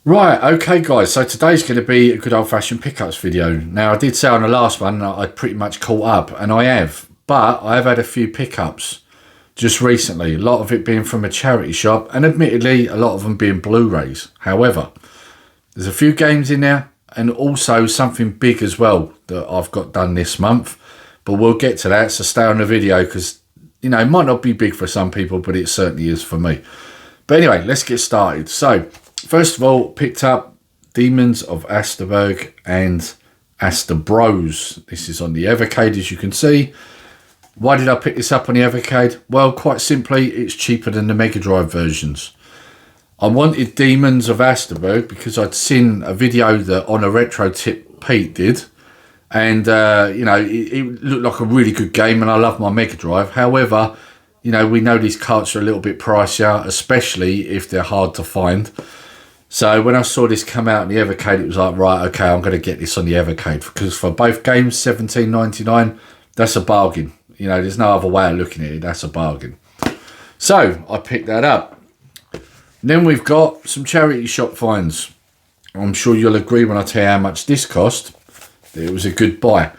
Right, okay guys, so today's going to be a good old-fashioned pickups video. Now I did say on the last one that I'd pretty much caught up, and I have, but I have had a few pickups just recently, a lot of it being from a charity shop, and admittedly a lot of them being Blu-rays. However, there's a few games in there, and also something big as well that I've got done this month, but we'll get to that, so stay on the video because, you know, it might not be big for some people, but it certainly is for me. But anyway, let's get started. So, first of all, picked up Demons of Asterberg and Aster Bros. This is on the Evercade, as you can see. Why did I pick this up on the Evercade? Well, quite simply, it's cheaper than the Mega Drive versions. I wanted Demons of Asterberg because I'd seen a video that onaretrotip Pete did. And, you know, it looked like a really good game, and I love my Mega Drive. However, you know, we know these carts are a little bit pricier, especially if they're hard to find. So when I saw this come out in the Evercade, it was like, right, okay, I'm going to get this on the Evercade. Because for both games, $17.99, that's a bargain. You know, there's no other way of looking at it. That's a bargain. So I picked that up. And then we've got some charity shop finds. I'm sure you'll agree when I tell you how much this cost. That it was a good buy.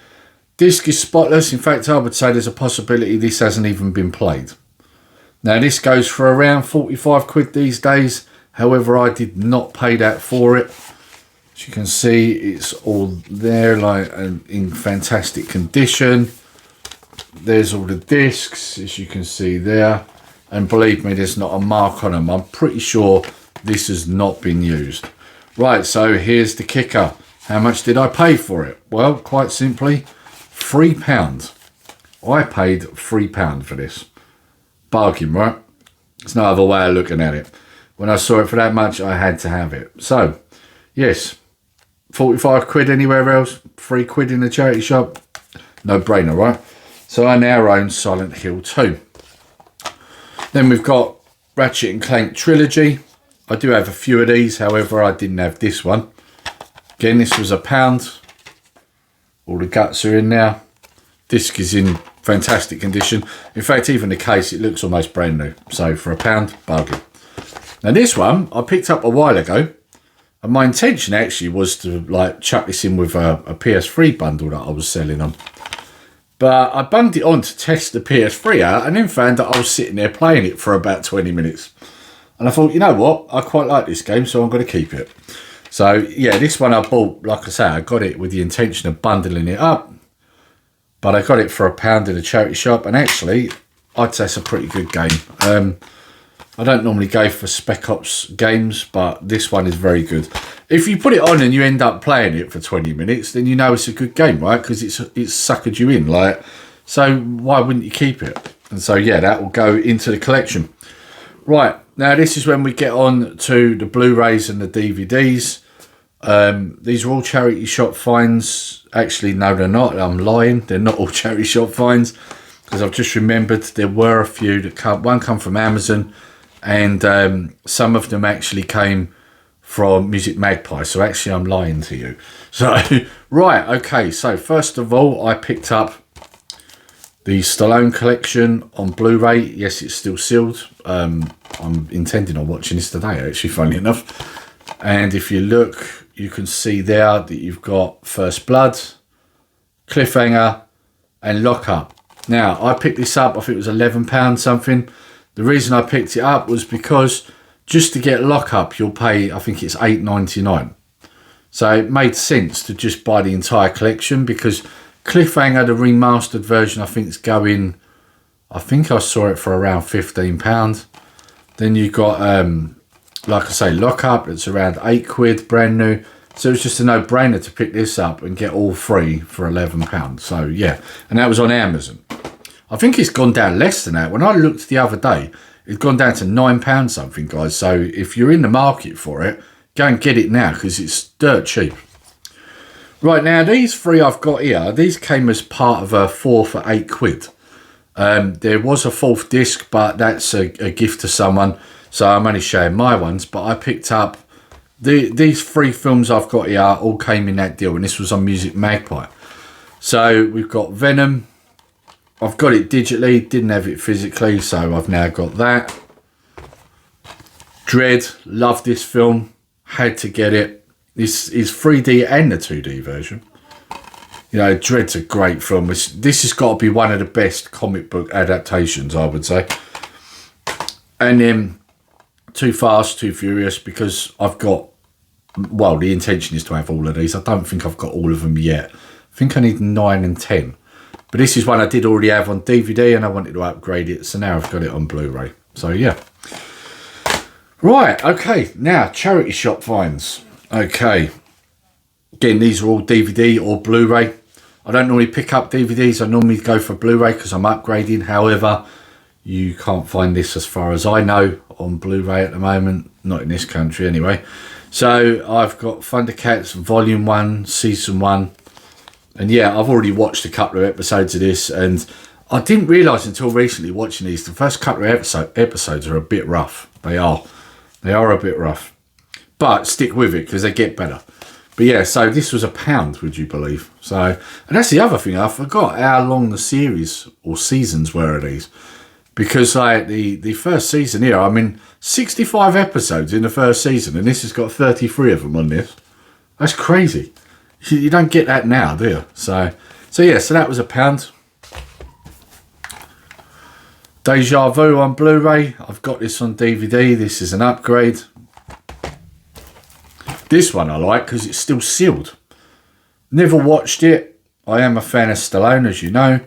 Disc is spotless. In fact, I would say there's a possibility this hasn't even been played. Now, this goes for around 45 quid these days. However, I did not pay that for it. As you can see, it's all there, like in fantastic condition. There's all the discs, as you can see there. And believe me, there's not a mark on them. I'm pretty sure this has not been used. Right, so here's the kicker. How much did I pay for it? Well, quite simply, £3. I paid £3 for this. Bargain, right? There's no other way of looking at it. When I saw it for that much, I had to have it. So, yes, 45 quid anywhere else, 3 quid in the charity shop. No brainer, right? So I now own Silent Hill 2. Then we've got Ratchet and Clank Trilogy. I do have a few of these, however, I didn't have this one. Again, this was £1. All the guts are in there. Disc is in fantastic condition. In fact, even the case, it looks almost brand new. So for £1, bargain. Now this one, I picked up a while ago. And my intention actually was to like chuck this in with a PS3 bundle that I was selling them. But I bunged it on to test the PS3 out and then found that I was sitting there playing it for about 20 minutes. And I thought, you know what? I quite like this game, so I'm going to keep it. So, yeah, this one I bought, like I say, I got it with the intention of bundling it up. But I got it for £1 in a charity shop. And actually, I'd say it's a pretty good game. I don't normally go for Spec Ops games, but this one is very good. If you put it on and you end up playing it for 20 minutes, then you know it's a good game, right? Because it's suckered you in. Like, so why wouldn't you keep it? And so, yeah, that will go into the collection. Right, now this is when we get on to the Blu-rays and the DVDs. These are all charity shop finds. Actually, no, they're not. I'm lying. They're not all charity shop finds because I've just remembered there were a few that come. One come from Amazon, and some of them actually came from Music Magpie. So actually, I'm lying to you. So right, okay. So first of all, I picked up the Stallone collection on Blu-ray. Yes, it's still sealed. I'm intending on watching this today, actually, funnily enough. And if you look, you can see there that you've got First Blood, Cliffhanger, and Lockup. Now, I picked this up, I think it was £11 something. The reason I picked it up was because just to get Lockup, you'll pay, I think it's $8.99. So it made sense to just buy the entire collection because Cliffhanger, the remastered version, I think it's going, I think I saw it for around £15. Then you got, like I say, Lockup, it's around 8 quid, brand new. So it was just a no-brainer to pick this up and get all three for £11. So yeah, and that was on Amazon. I think it's gone down less than that. When I looked the other day, it's gone down to £9 something, guys. So if you're in the market for it, go and get it now because it's dirt cheap. Right, now these three I've got here, these came as part of a 4 for 8 quid. There was a fourth disc, but that's a gift to someone. So I'm only showing my ones, but I picked up these three films I've got here all came in that deal, and this was on Music Magpie. So we've got Venom. I've got it digitally, didn't have it physically, so I've now got that. Dread, love this film. Had to get it. This is 3D and the 2D version. You know, Dread's a great film. This has got to be one of the best comic book adaptations, I would say. And then Too Fast, Too Furious, because I've got, well, the intention is to have all of these. I don't think I've got all of them yet. I think I need 9 and 10. But this is one I did already have on DVD and I wanted to upgrade it. So now I've got it on Blu-ray. So, yeah. Right, okay. Now, charity shop finds. Okay. Again, these are all DVD or Blu-ray. I don't normally pick up DVDs. I normally go for Blu-ray because I'm upgrading. However, you can't find this, as far as I know, on Blu-ray at the moment. Not in this country anyway. So I've got Thundercats Volume 1, Season 1. And yeah, I've already watched a couple of episodes of this. And I didn't realise until recently watching these, the first couple of episodes are a bit rough. They are. They are a bit rough. But stick with it because they get better. But yeah, so this was £1, would you believe? So, and that's the other thing. I forgot how long the series or seasons were of these. Because like the first season here, I mean, 65 episodes in the first season, and this has got 33 of them on this. That's crazy. You don't get that now, do you? So yeah, so that was £1. Deja Vu on Blu-ray. I've got this on DVD. This is an upgrade. This one I like because it's still sealed. Never watched it. I am a fan of Stallone, as you know.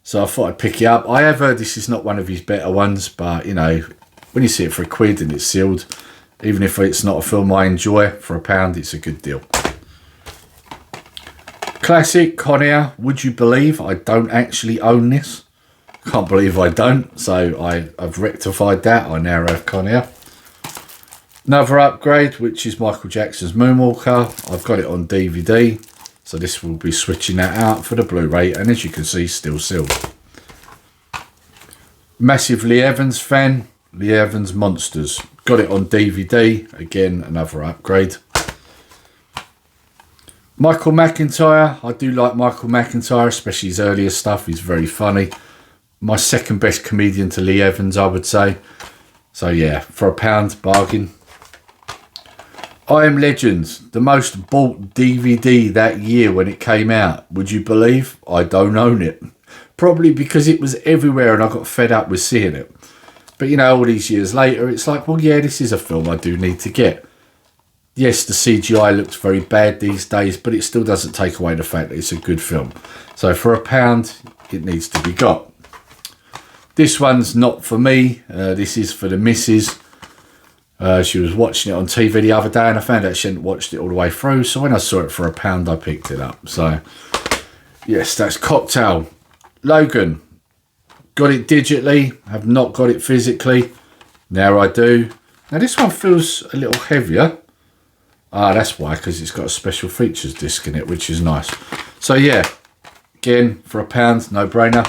So I thought I'd pick it up. I have heard this is not one of his better ones, but you know, when you see it for £1 and it's sealed, even if it's not a film I enjoy, for £1, it's a good deal. Classic Con Air. Would you believe I don't actually own this? Can't believe I don't. So I've rectified that. I now have Con Air. Another upgrade, which is Michael Jackson's Moonwalker. I've got it on DVD. So this will be switching that out for the Blu-ray. And as you can see, still sealed. Massive Lee Evans fan. Lee Evans Monsters. Got it on DVD. Again, another upgrade. Michael McIntyre. I do like Michael McIntyre, especially his earlier stuff. He's very funny. My second best comedian to Lee Evans, I would say. So yeah, for £1, bargain. I Am Legend, the most bought DVD that year when it came out. Would you believe? I don't own it. Probably because it was everywhere and I got fed up with seeing it. But you know, all these years later, it's like, well, yeah, this is a film I do need to get. Yes, the CGI looks very bad these days, but it still doesn't take away the fact that it's a good film. So for £1, it needs to be got. This one's not for me. This is for the missus. She was watching it on TV the other day and I found out she hadn't watched it all the way through. So when I saw it for £1, I picked it up. So, yes, that's Cocktail. Logan. Got it digitally. Have not got it physically. Now I do. Now this one feels a little heavier. Ah, that's why, because it's got a special features disc in it, which is nice. So, yeah. Again, for £1, no brainer.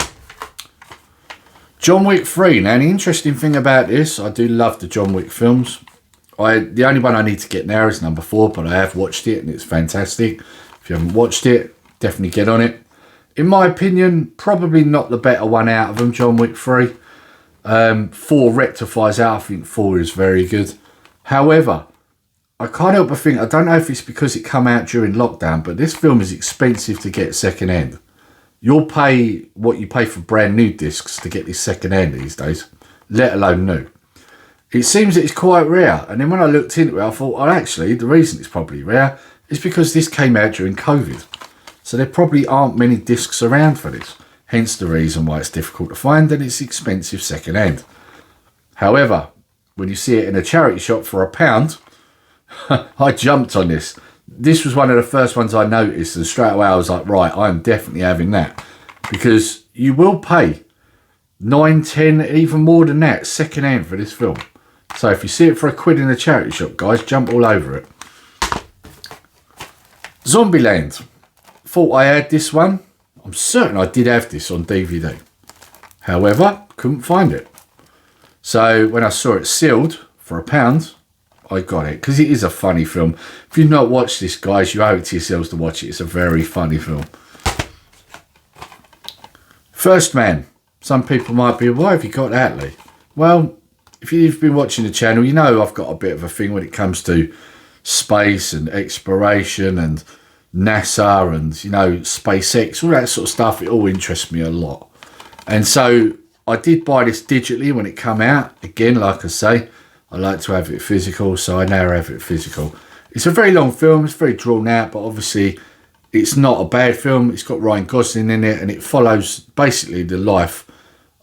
John Wick 3. Now, the interesting thing about this, I do love the John Wick films. The only one I need to get now is number 4, but I have watched it and it's fantastic. If you haven't watched it, definitely get on it. In my opinion, probably not the better one out of them, John Wick 3. 4 rectifies out. I think 4 is very good. However, I can't help but think, I don't know if it's because it come out during lockdown, but this film is expensive to get second hand. You'll pay what you pay for brand new discs to get this second hand these days, let alone new. It seems that it's quite rare. And then when I looked into it, I thought, well, actually, the reason it's probably rare is because this came out during COVID. So there probably aren't many discs around for this. Hence the reason why it's difficult to find and it's expensive second hand. However, when you see it in a charity shop for £1, I jumped on this. This was one of the first ones I noticed, and straight away I was like, right, I'm definitely having that. Because you will pay 9, 10, even more than that second hand for this film. So if you see it for £1 in a charity shop, guys, jump all over it. Zombieland. Thought I had this one. I'm certain I did have this on DVD. However, couldn't find it. So when I saw it sealed for £1, I got it, because it is a funny film. If you've not watched this, guys, you owe it to yourselves to watch it. It's a very funny film. First Man. Some people might be, why have you got that, Lee? Well, if you've been watching the channel, you know I've got a bit of a thing when it comes to space and exploration and NASA and, you know, SpaceX, all that sort of stuff. It all interests me a lot. And so I did buy this digitally when it came out. Again, like I say, I like to have it physical, so I now have it physical. It's a very long film. It's very drawn out, but obviously it's not a bad film. It's got Ryan Gosling in it, and it follows basically the life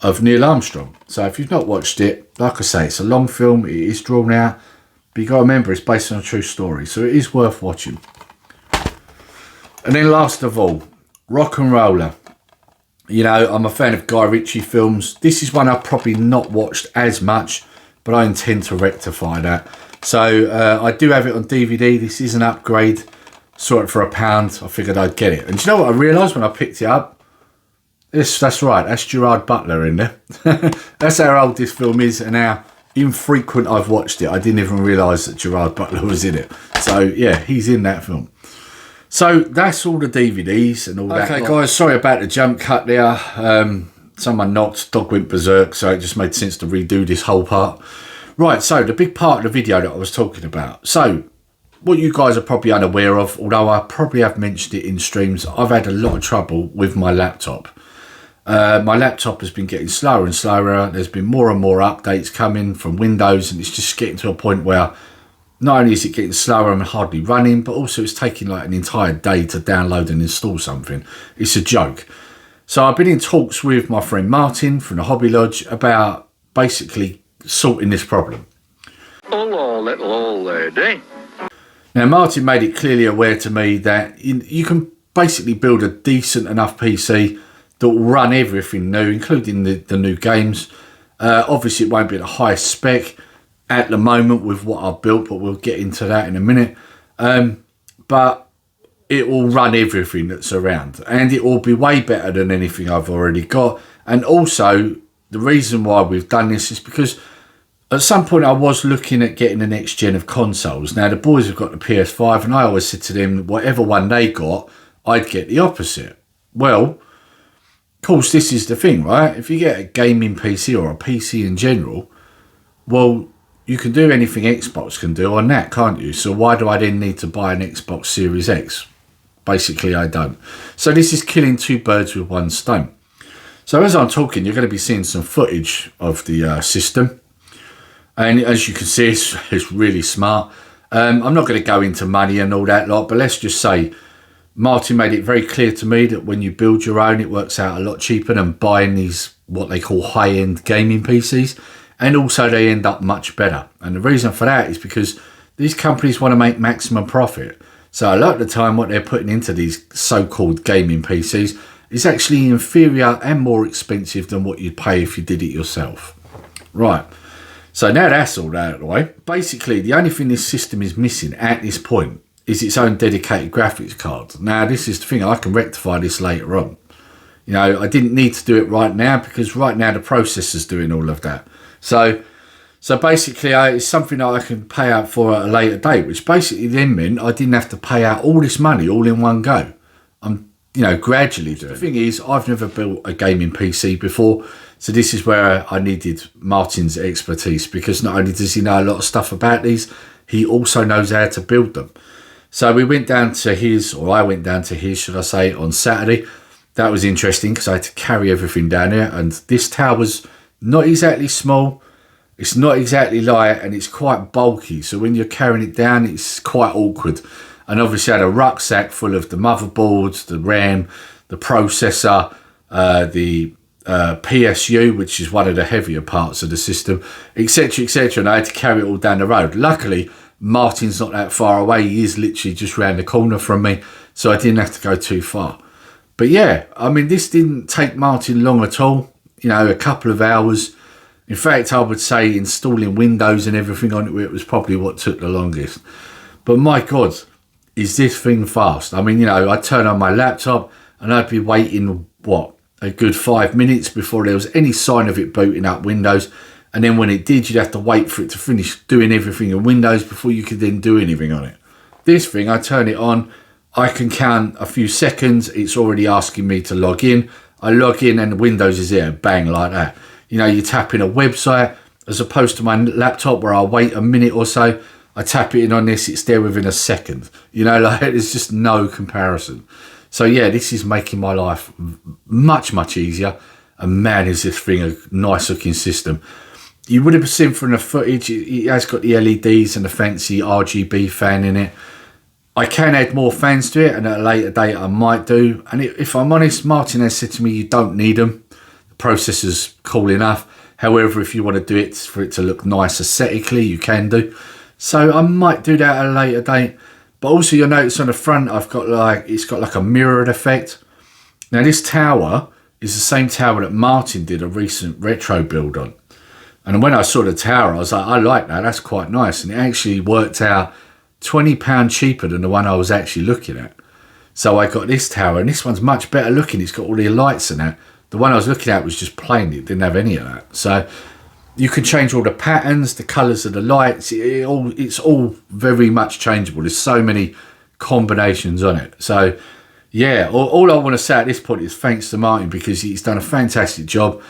of Neil Armstrong. So if you've not watched it, like I say, it's a long film. It is drawn out, but you got to remember it's based on a true story, so it is worth watching. And then last of all, Rock and Roller. You know, I'm a fan of Guy Ritchie films. This is one I've probably not watched as much, but I intend to rectify that. So I do have it on DVD. This is an upgrade. Saw it for £1. I figured I'd get it. And do you know what I realised when I picked it up? That's right. That's Gerard Butler in there. That's how old this film is and how infrequent I've watched it. I didn't even realise that Gerard Butler was in it. So, yeah, he's in that film. So that's all the DVDs and all that. Okay, guys, sorry about the jump cut there. Someone knocked, dog went berserk, so it just made sense to redo this whole part. Right, so the big part of the video that I was talking about. So, what you guys are probably unaware of, although I probably have mentioned it in streams, I've had a lot of trouble with my laptop. My laptop has been getting slower and slower. There's been more and more updates coming from Windows, and it's just getting to a point where not only is it getting slower and hardly running, but also it's taking like an entire day to download and install something. It's a joke. So I've been in talks with my friend Martin from TheHobbyLodge about basically sorting this problem. Hello, little old lady. Now, Martin made it clearly aware to me that you can basically build a decent enough PC that will run everything new, including the new games. Obviously, it won't be the highest spec at the moment with what I've built, but we'll get into that in a minute. But it will run everything that's around, and it will be way better than anything I've already got. And also, the reason why we've done this is because at some point I was looking at getting the next gen of consoles. Now, the boys have got the PS5, and I always said to them, whatever one they got, I'd get the opposite. Well, of course, this is the thing, right? If you get a gaming PC or a PC in general, well, you can do anything Xbox can do on that, can't you? So why do I then need to buy an Xbox Series X? Basically, I don't. So this is killing two birds with one stone. So as I'm talking, you're going to be seeing some footage of the system. And as you can see, it's really smart. I'm not going to go into money and all that lot, but let's just say Martin made it very clear to me that when you build your own, it works out a lot cheaper than buying these, what they call high-end gaming PCs. And also they end up much better. And the reason for that is because these companies want to make maximum profit. So a lot of the time what they're putting into these so-called gaming PCs is actually inferior and more expensive than what you'd pay if you did it yourself. Right. So now that's all out of the way. Basically, the only thing this system is missing at this point is its own dedicated graphics card. Now, this is the thing. I can rectify this later on. You know, I didn't need to do it right now because right now the processor's doing all of that. So basically, it's something that I can pay out for at a later date, which basically then meant I didn't have to pay out all this money all in one go. I'm, you know, gradually doing it. The thing is, I've never built a gaming PC before, so this is where I needed Martin's expertise, because not only does he know a lot of stuff about these, he also knows how to build them. So we went down to his, or I went down to his, should I say, on Saturday. That was interesting because I had to carry everything down there, and this tower's not exactly small, it's not exactly light, and it's quite bulky. So when you're carrying it down, it's quite awkward. And obviously I had a rucksack full of the motherboards, the RAM, the processor, the PSU, which is one of the heavier parts of the system, etc, etc. And I had to carry it all down the road. Luckily, Martin's not that far away. He is literally just round the corner from me, so I didn't have to go too far. But yeah, I mean, this didn't take Martin long at all. You know, a couple of hours. In fact, I would say installing Windows and everything on it was probably what took the longest. But my God, is this thing fast? I mean, you know, I'd turn on my laptop and I'd be waiting, what, a good 5 minutes before there was any sign of it booting up Windows. And then when it did, you'd have to wait for it to finish doing everything in Windows before you could then do anything on it. This thing, I turn it on, I can count a few seconds, it's already asking me to log in. I log in and Windows is there, bang, like that. You know, you tap in a website, as opposed to my laptop where I wait a minute or so. I tap it in on this, it's there within a second. You know, like there's just no comparison. So yeah, this is making my life much, much easier. And man, is this thing a nice looking system. You would have seen from the footage, it has got the LEDs and the fancy RGB fan in it. I can add more fans to it, and at a later date I might do. And if I'm honest, Martin has said to me, you don't need them. The processor's cool enough. However, if you want to do it for it to look nice aesthetically, you can do. So I might do that at a later date. But also you'll notice on the front, it's got like a mirrored effect. Now this tower is the same tower that Martin did a recent retro build on. And when I saw the tower, I was like, I like that. That's quite nice. And it actually worked out £20 cheaper than the one I was actually looking at. So I got this tower, and this one's much better looking. It's got all the lights in it. The one I was looking at was just plain. It didn't have any of that. So you can change all the patterns, the colours of the lights. It's all very much changeable. There's so many combinations on it. So yeah, all I want to say at this point is thanks to Martin, because he's done a fantastic job.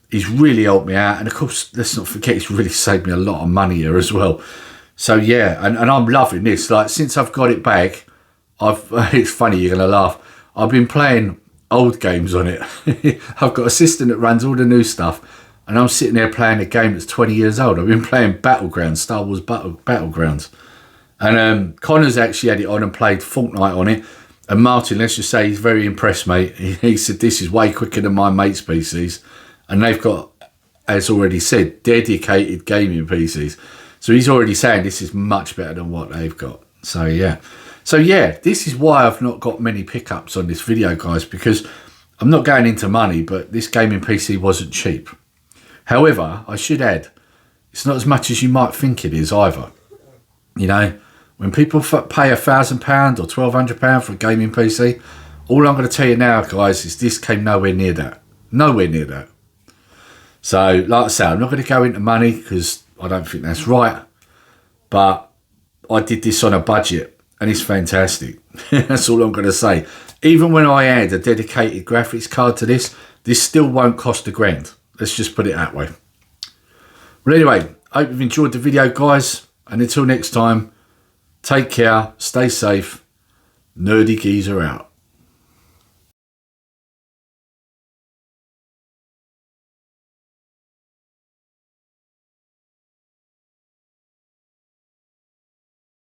He's really helped me out. And of course, let's not forget, he's really saved me a lot of money here as well. So yeah, and I'm loving this. Like, since I've got it back, it's funny, you're going to laugh. I've been playing old games on it. I've got a system that runs all the new stuff, and I'm sitting there playing a game that's 20 years old. I've been playing Battlegrounds, Star Wars Battlegrounds. And Connor's actually had it on and played Fortnite on it. And Martin, let's just say, he's very impressed, mate. He said, this is way quicker than my mate's PCs. And they've got, as already said, dedicated gaming PCs. So he's already saying this is much better than what they've got. So yeah. This is why I've not got many pickups on this video, guys, because I'm not going into money, but this gaming PC wasn't cheap. However, I should add, it's not as much as you might think it is either. You know, when people pay £1,000 or £1,200 for a gaming PC, all I'm going to tell you now, guys, is this came nowhere near that. Nowhere near that. So, like I say, I'm not going to go into money because I don't think that's right. But I did this on a budget, and it's fantastic. That's all I'm going to say. Even when I add a dedicated graphics card to this still won't cost £1,000. Let's just put it that way. Well, anyway, I hope you've enjoyed the video, guys. And until next time, take care, stay safe. Nerdy Geezer out.